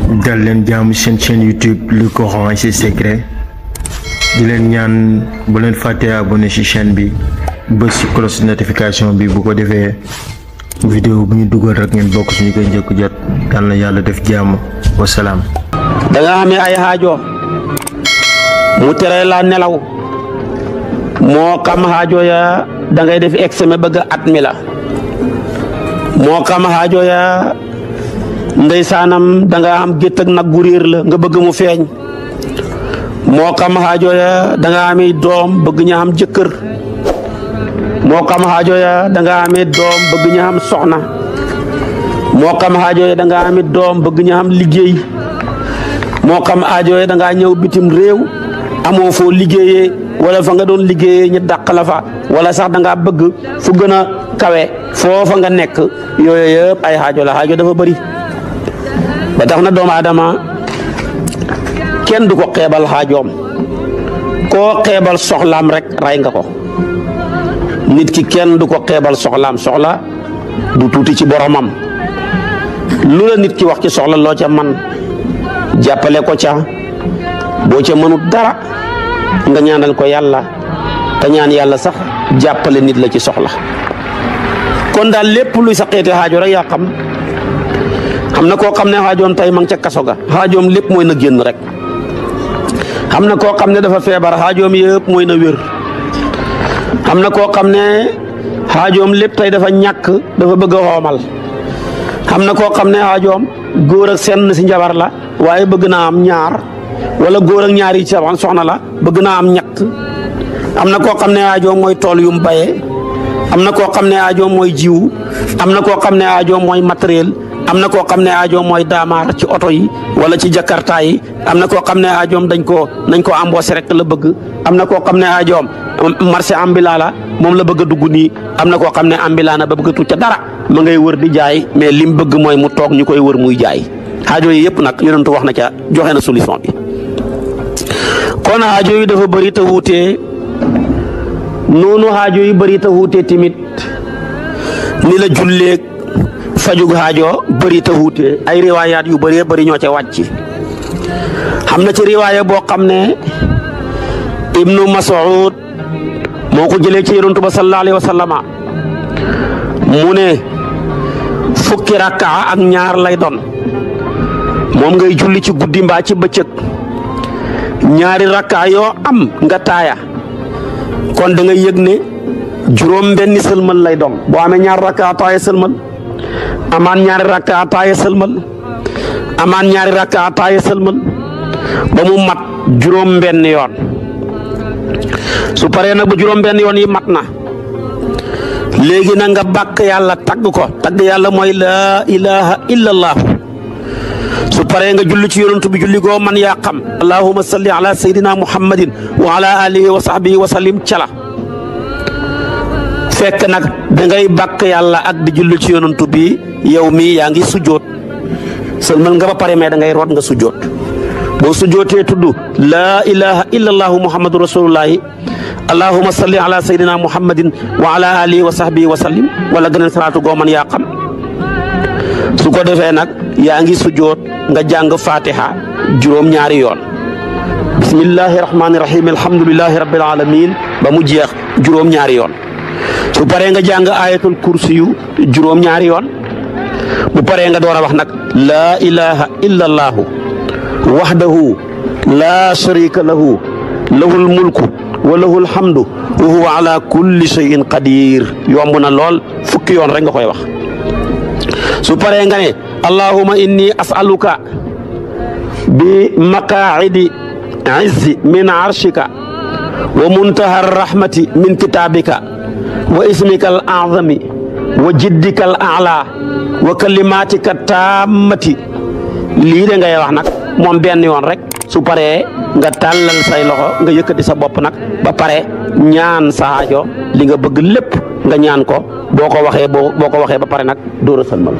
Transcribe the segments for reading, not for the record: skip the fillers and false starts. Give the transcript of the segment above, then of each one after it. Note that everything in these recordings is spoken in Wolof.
dal leen jaamu seen chaîne YouTube Le Coran et ses secrets di leen ñaan bu leen fàtte abonné ci chaîne bi bës ci cloche notification bi bu ko defee vidéo bu ñu dugal rek ngeen bokk suñu koy njëkk jot. yal na yàlla def jàmm wasalaam. da nga xamee ay xaajo mu tere la nelaw moo xam xaajo ya da ngay def examen bëgg at mi la moo xam xaajo ya ndeysaanam da nga am gétt ak nag gu réer la nga bëgg mu feeñ moo xam xaajo ya da nga amee doom bëgg ña am jëkkër moo xam xaajo ya da nga amee doom bëgg ña am soxna moo xam xaajo ya da nga amee doom bëgg ña am liggéey moo xam aajo yi da ngaa ñëw bitim réew amoo foo liggéeyee wala fa nga doon liggéeyee ñu dàq la fa wala sax da ngaa bëgg fu gën a kawe foofa nga nekk yooyu yëpp ay aajo la aajo dafa bëri ba tax na doomu aadama kenn du ko xeebal aajoom koo xeebal soxlaam rek ray nga ko nit ki kenn du ko xeebal soxlaam soxla du tuuti ci boromam lu la nit ki wax ci soxla loo ca man jàppale ko ca boo ca mënut dara nga ñaanal ko yàlla te ñaan yàlla sax jàppale nit la ci soxla kon daal lépp luy sa xeeti xaajo rek yaa xam na koo xam ne xaajoom tey ma ngi ca kaso ga xaajoom lépp mooy na génn rek xam na koo xam ne dafa feebar xaajoom yëpp mooy na wér xam na koo xam ne xaajoom lépp tey dafa ñàkk dafa bëgg a xoomal xam na koo xam ne xaajoom góor ak senn si njabar la waaye bëgg naa am ñaar wala góor ak ñaar yi soxna la bëgg naa am ñett am na koo xam ne aajoom mooy tool yu mu bayee am na koo xam ne aajoom mooy jiwu am na koo xam ne aajoom mooy matériel am na koo xam ne aajoom mooy daamaar ci oto yi wala ci jakarta yi am na koo xam ne aajoom nañ ko embauché rek la bëgg am na koo xam ne aajoom marché ambulant la moom la bëgg a dugg nii am na koo xam ne ambulant na ba bëgg a tuut ca dara ma ngay wër di jaay mais lim bëgg mooy mu toog ñu koy wër muy jaay aajo yi yëpp nag yonentu wax na ca joxe na solution bi kon aajo yi dafa bëri te wuute noonu aajo yi bëri te wuute tamit ni la julleeg fajug aajo bëri te wuute ay riwaayaat yu bëree bëri ñoo ca wàcc xam na ci riwaaya boo xam ne Ibnu Mas'ud moo ko jëlee ci yonentu ba sallallahu alayhi wa sallama mu ne fukki rakkaa ak ñaar lay doon moom ngay julli ci guddi mbaa ci bëccëg ñaari rakkaa yoo am nga taaya kon da nga yëg ne juróom benni sëlmal lay doon boo amee ñaari rakkaa taaya sëlmal amaan ñaari rakkaa taaya sëlmal amaan ñaari rakkaa taaya sëlmal ba mu mat juróom benn yoon su paree nag bu juróom benn yoon yi mat na léegi na nga bàkk yàlla tagg ko tagg yàlla mooy laa ilaha illallah su paree nga julli ci yonantu bi julli goo man yaa xam allahumma salli ala sayyidina muhammadin wa ala alihi wa sahbihi wa sallim cala fekk nag da ngay bàkk yàlla ak di julli ci yonantu bi yow mii yaa ngi sujjoot sëlmal nga ba pare mais da ngay root nga sujjoot boo sujjootee tudd laa ilaha illallahu muhammadu rasulullahi allahumma salli ala sayyidina muhammadin wa ala alihi wa sahbihi wa sallim wala gëneen salaatu goo man yaa xam su ko defee nag yaa ngi sujjoot nga jàng fatiha juróom-ñaari yoon bismillahi rahmaani rahim alhamdulillahi rabbil alamin ba mu jeex juróom-ñaari yoon su paree nga jàng ayatul kursi yu juróom-ñaari yoon bu paree nga door a wax nag laa ilaha illallahu wahdahu laa sharika lahu lahul mulku wa lahul hamdu wa huwa ala kulli shay'in qadir yomb na lool fukki yoon rek nga koy wax su paree nga ne allahumma inni as'aluka bi maqaa'idi izzi min arshika wa muntaha rahmati min kitabika wa ismika al a'zami wa jiddika al a'la wa kalimatika tammati lii de ngay wax nag moom benn yoon rek su paree nga tàllal say loxo nga yëkkati sa bopp nag ba pare ñaan sa aajo li nga bëgg lépp nga ñaan ko boo ko waxee ba pare nag dóor a sëlmal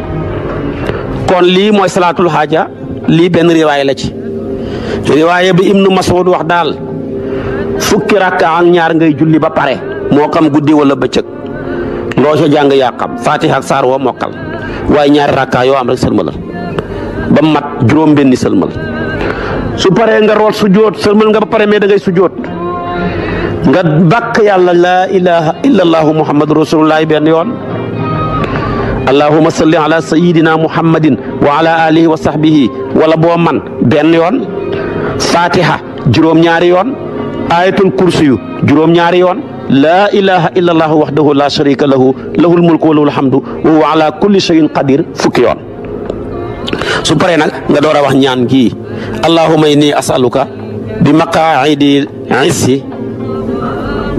kon lii mooy salaatul haaja lii benn riwaaya la ci riwaaya bi Ibnu Mas'ud wax daal fukki rakka ak ñaar ngay julli ba pare moo xam guddi wala bëccëg loo ca jàng yaa xam Fatiha ak saar woo mokkal waaye ñaari rakka yoo am rek sëlmalal ba mat juróom benni sëlmal su paree nga root sujjóot sëlmal nga ba pare mais da ngay sujjóot nga bàkk yàlla laa ilaha illallahu muhammadu rasulullahi benn yoon allahumma salli ala sayidina muhammadin wa ala alihi wa sahbihi wala boo man benn yoon fatiha juróom-ñaari yoon ayatul kursiyu juróom-ñaari yoon laa ilaha illallahu wahdahu la sharika lahu lahul mulku wa lahul hamdu wa huwa ala kulli shay'in qadir fukki yoon su paree nag nga door a wax ñaan gi allahumma inni as'aluka bi maqaa'idi izzi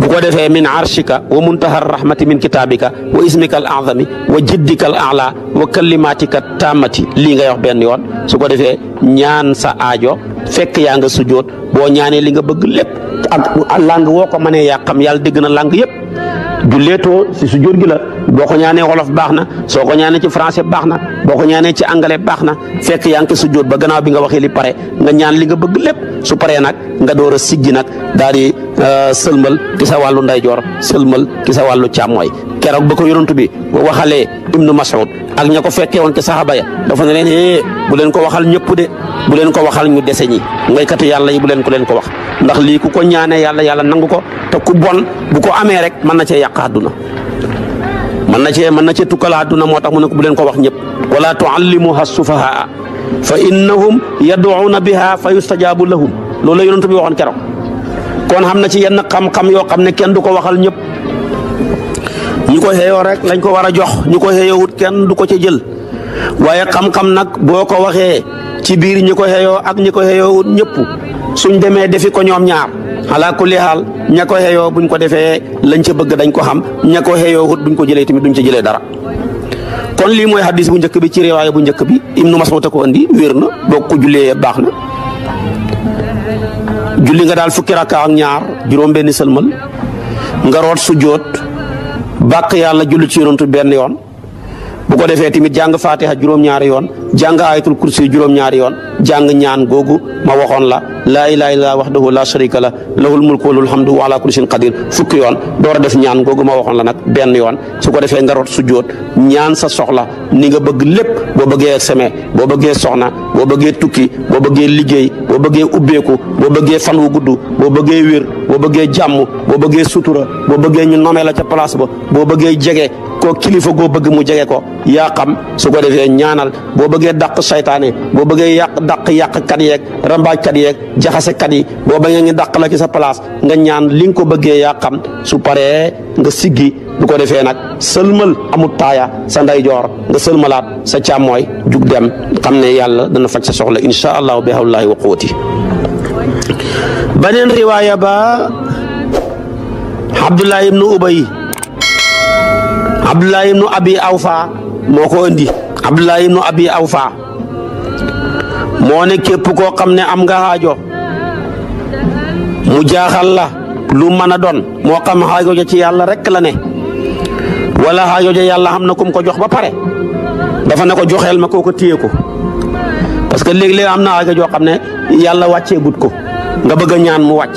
bu ko defee min arshika wa muntaha rahmati min kitabika wa ismika al a'zami wa jiddika al a'la wa kalimatika taamati lii ngay wax benn yoon su ko defee ñaan sa aajo fekk yaa nga sujjóot boo ñaanee li nga bëgg lépp ak langue woo ko mënee yaa xam yàlla dégg na langue yëpp julleetoo si sujjóot gi la boo ko ñaanee wolof baax na soo ko ñaanee ci français baax na boo ko ñaanee ci anglais baax na fekk yaa ngi ci sujjóot ba gannaaw bi nga waxee li pare nga ñaan li nga bëgg lépp su paree nag nga door a siggi nag daal di sëlmal ki sa wàllu ndeyjoor sëlmal ki sa wàllu càmmooy keroog ba ko yonent bi waxalee Ibnu Mas'ud ak ña ko fekkee woon ci saxaaba ya dafa ne leen bu leen ko waxal ñëpp de bu leen ko waxal ñu dese ñi ngaykati yàlla yi bu leen ko wax ndax lii ku ko ñaanee yàlla nangu ko te ku bon bu ko amee rek mën na cee yàq àdduna mën na cee tukkal àdduna moo tax mu ne ko bu leen ko wax ñëpp wala tuallimuha sufahaa fa innahum yad'una biha fa yustajabu lahum loolu la yonent bi waxoon keroog kon xam na ci yenn xam-xam yoo xam ne kenn du ko waxal ñëpp ñi ko xeeyoo rek lañ ko war a jox ñi ko xeeyoowut kenn du ko ca jël waaye xam-xam nag boo ko waxee ci biir ñi ko xeeyoo ak ñi ko xeeyoowut ñëpp suñ demee defi ko ñoom ñaar ala kulli haal ña ko xeeyoo buñ ko defee lañ ca bëgg dañ ko xam ña ko xeeyoowut buñ ko jëlee tamit duñ ca jëlee dara. kon lii mooy hadis bu njëkk bi ci riwaaya bu njëkk bi Ibnu Mas'ud ko andi wér na boo ko jullee baax na julli nga daal fukki rakka ak ñaar juróom-benni sëlmal nga root sujjóot bàkk yàlla julli ci yonantu benn yoon bu ko defee tamit jàng fatiha juróom-ñaari yoon jàng ayatul kursi juróom-ñaari yoon jàng ñaan googu ma waxoon la laa ilaaha illallaah wahdahu laa sharika lah lahul mulku wa lahul hamdu wa alaa kulli shay'in qadiir fukki yoon door a def ñaan googu ma waxoon la nag benn yoon su ko defee nga root sujjóot ñaan sa soxla ni nga bëgg lépp boo bëggee seme boo bëggee soxna boo bëggee tukki boo bëggee liggéey boo bëggee ubbeeku boo bëggee fan wu gudd boo bëggee wér boo bëggee jàmm boo bëggee sutura boo bëggee ñu nomee la ca place ba boo bëggee jege ko kilifa goo bëgg mu jege ko yaa xam su ko defee ñaanal boo bëggee dàq saytaane boo bëggee yàqkat yeeg rambaajkat yeeg jaxasekat yi boo bëggee ñu dàq la ci sa place nga ñaan li nga ko bëggee yaa xam su paree nga siggi bu ko defee nag sëlmal amut taaya sa ndeyjoor nga sëlmalaat sa càmmooy jug dem xam ne yàlla dana faj sa soxla insha allahu bi hawlillahi wa quwwati. beneen riwaaya ba Abdullah ibnu Ubay Abdullah ibnu Abi Awfa moo ko indi Abdullah ibnu Abi Awfa moo ne képp koo xam ne am nga xaajo mu jaaxal la lu mën a doon moo xam xaajo ja ci yàlla rek la ne wala xaajo ja yàlla xam na kum ko jox ba pare dafa ne ko joxeel ma koo ko téye ko parce que léeg-léeg am na xaajo joo xam ne yàlla wàccee gut ko nga bëgg a ñaan mu wàcc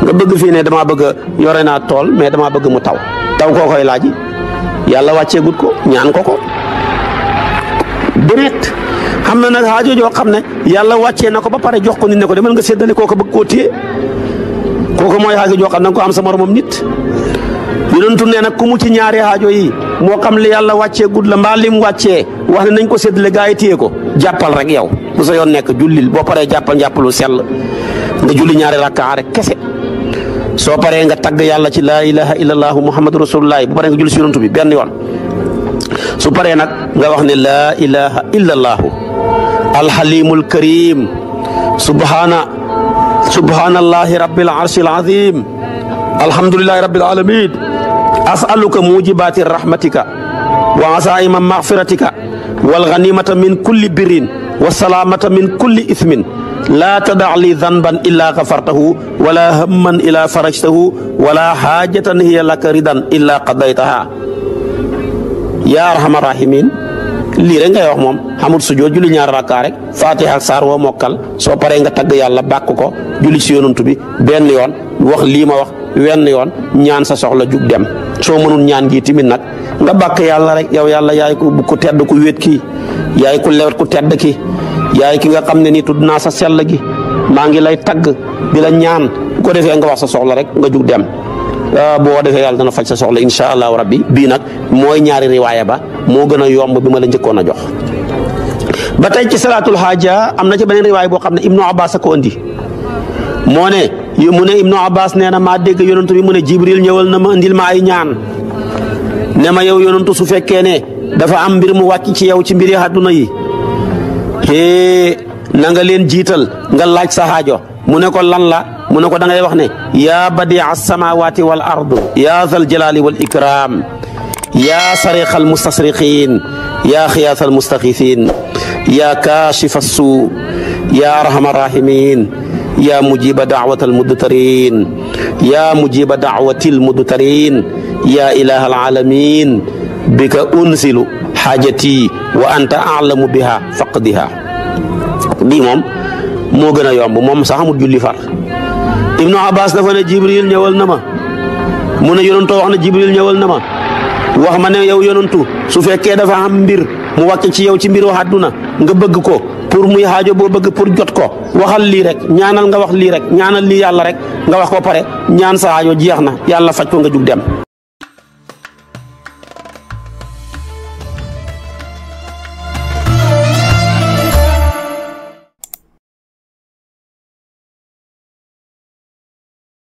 nga bëgg fii ne damaa bëgg yore naa tool mais damaa bëgg mu taw koo koy laaj yàlla wàccee gut ko ñaan ko direct xam na nag xaajo joo xam ne yàlla wàccee na ko ba pare jox ko nit ne ko demal nga séddale kooku bëgg koo téye kooku mooy xaajo joo xam ne nga ko am sa moromam nit yonentu nee nag ku mu ci ñaari xaajo yi moo xam li yàlla wàccee gut la mbaa lim wàccee wax ne nañ ko séddale gaa yi téye ko jàppal rek yow bu sa yoon nekk jullil boo paree jàppalu sell nga julli ñaari rakkaa rek kese soo paree nga tagg yàlla ci laa ilaha illallahu muhammadu rasulullah bu paree nga julli si yonent bi benn yoon su paree nag nga wax ne laa ilaha illallahu alhalimul karim subhanallahi rabbil arshil azim alhamdulillahi rabbil alamin as'aluka mujibati rahmatika wa asaima maghfiratika wal ghanimata min kulli birrin wa salamata min kulli ithmin laa tadaa li danban illa gafartahu wala hamman illa farajtahu wala xaajatan hiya laka ridan illa qadaytaha yaa arhamar rahimin lii rek ngay wax moom xamul sujjóot julli ñaar rakkaa rek fatiha ak saar woo mokkal soo paree nga tagg yàlla bàkk ko julli si yonantu bi benn yoon wax lii ma wax wenn yoon ñaan sa soxla jug dem soo mënul ñaan gi timit nag nga bàkk yàlla rek yow yàlla yaay ko bu ko tedd ku wéet kii yaay ku lewet ku tedd ki yaay ki nga xam ne nii tudd naa sa sell gi maa ngi lay tagg di la ñaan bu ko defee nga wax sa soxla rek nga jug dem boo defee yàlla dana faj sa soxla insha allahu rabbi bii nag mooy ñaari riwaaya ba moo gën a yomb bi ma la njëkkoon a jox. ba tey ci salaatul haaja am na ci beneen riwaaya boo xam ne Ibnu Abbas a ko andi mu ne Ibnu Abbas nee na maa dégg yonantu bi mu ne Jibril ñëwal na ma indil ma ay ñaan ne ma yow yonantu su fekkee ne dafa am mbir mu wàcc ci yow ci mbiri àdduna yi na nga leen jiital nga laaj sa haajo mu ne ko lan la mu ne ko da ngay wax ne yaa badia samawati wal ard yaa zal jalali wal ikram yaa sariqal mustasriqin yaa xiyaasal mustaxisin yaa kaashifa suu yaa arhamar rahimin yaa mujiba daawatal mudtarin yaa mujiba daawatil mudtarin yaa ilahal alamin bika unzilu xaajati wa anta alamu biha faqdiha bii moom moo gën a yomb moom sax amul julli far. Ibnu Abbas dafa ne Jibril ñëwal na ma mu ne yonantoo wax na Jibril ñëwal na ma wax ma ne yow yonantu su fekkee dafa am mbir mu wàcc ci yow ci mbiru àdduna nga bëgg ko pour muy haajo boo bëgg pour jot ko waxal lii rek ñaanal nga wax lii rek ñaanal lii yàlla rek nga wax ko pare ñaan sa haajo jeex na yàlla faj ko nga jug dem.